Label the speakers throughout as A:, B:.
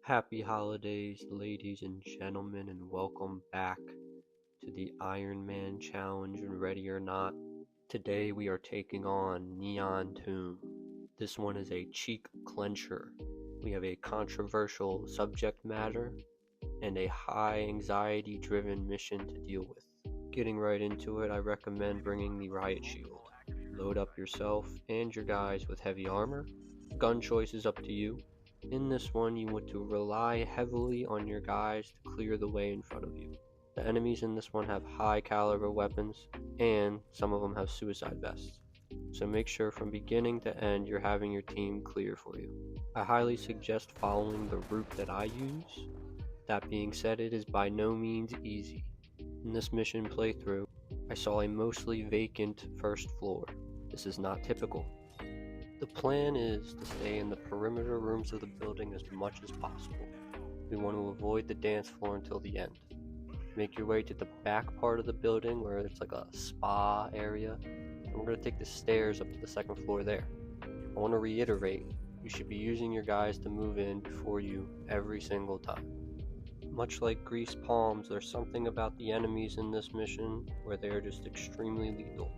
A: Happy holidays, ladies and gentlemen, and welcome back to the Ironman challenge, ready or not. Today we are taking on Neon Tomb. This one is a cheek clencher. We have a controversial subject matter and a high anxiety driven mission to deal with. Getting right into it, I recommend bringing the riot shield. Load up yourself and your guys with heavy armor. Gun choice is up to you. In this one, you want to rely heavily on your guys to clear the way in front of you. The enemies in this one have high caliber weapons, and some of them have suicide vests. So make sure from beginning to end you're having your team clear for you. I highly suggest following the route that I use. That being said, it is by no means easy. In this mission playthrough, I saw a mostly vacant first floor. This is not typical. The plan is to stay in the perimeter rooms of the building as much as possible. We want to avoid the dance floor until the end. Make your way to the back part of the building where it's like a spa area, and we're going to take the stairs up to the second floor there. I want to reiterate, you should be using your guys to move in before you every single time. Much like greased palms, there's something about the enemies in this mission where they are just extremely lethal.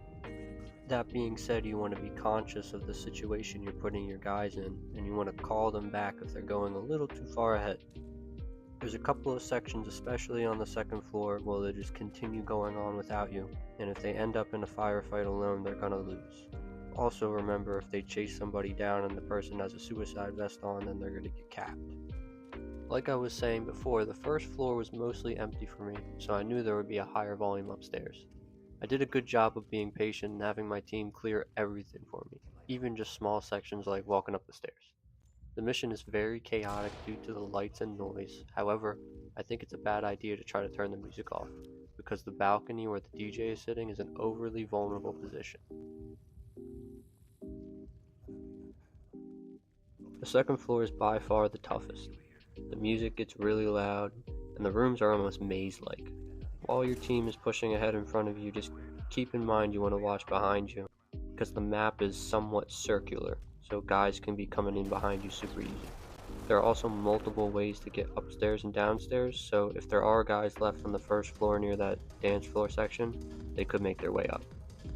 A: That being said, you want to be conscious of the situation you're putting your guys in, and you want to call them back if they're going a little too far ahead. There's a couple of sections, especially on the second floor, where they just continue going on without you, and if they end up in a firefight alone, they're gonna lose. Also remember, if they chase somebody down and the person has a suicide vest on, then they're gonna get capped. Like I was saying before, the first floor was mostly empty for me, so I knew there would be a higher volume upstairs. I did a good job of being patient and having my team clear everything for me, even just small sections like walking up the stairs. The mission is very chaotic due to the lights and noise. However, I think it's a bad idea to try to turn the music off, because the balcony where the DJ is sitting is an overly vulnerable position. The second floor is by far the toughest. The music gets really loud, and the rooms are almost maze-like. While your team is pushing ahead in front of you, just keep in mind you want to watch behind you, because the map is somewhat circular, so guys can be coming in behind you super easy. There are also multiple ways to get upstairs and downstairs, so if there are guys left on the first floor near that dance floor section, they could make their way up.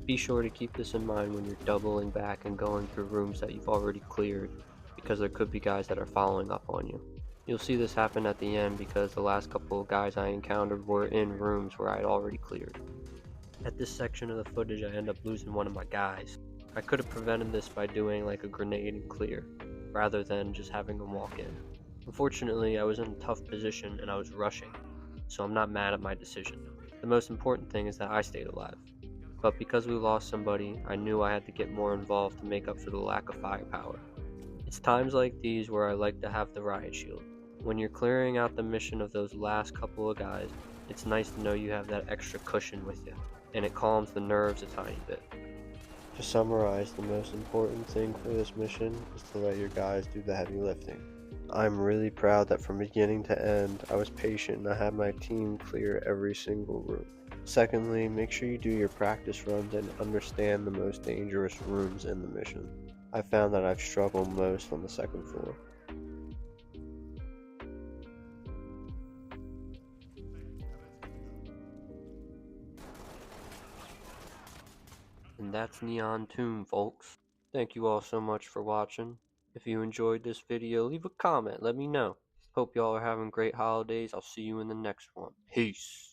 A: Be sure to keep this in mind when you're doubling back and going through rooms that you've already cleared, because there could be guys that are following up on you. You'll see this happen at the end because the last couple of guys I encountered were in rooms where I had already cleared. At this section of the footage, I end up losing one of my guys. I could have prevented this by doing like a grenade and clear, rather than just having him walk in. Unfortunately, I was in a tough position and I was rushing, so I'm not mad at my decision. The most important thing is that I stayed alive. But because we lost somebody, I knew I had to get more involved to make up for the lack of firepower. It's times like these where I like to have the riot shield. When you're clearing out the mission of those last couple of guys, it's nice to know you have that extra cushion with you, and it calms the nerves a tiny bit. To summarize, the most important thing for this mission is to let your guys do the heavy lifting. I'm really proud that from beginning to end, I was patient and I had my team clear every single room. Secondly, make sure you do your practice runs and understand the most dangerous rooms in the mission. I found that I've struggled most on the second floor. And that's Neon Tomb, folks. Thank you all so much for watching. If you enjoyed this video, leave a comment, let me know. Hope y'all are having great holidays. I'll see you in the next one. Peace.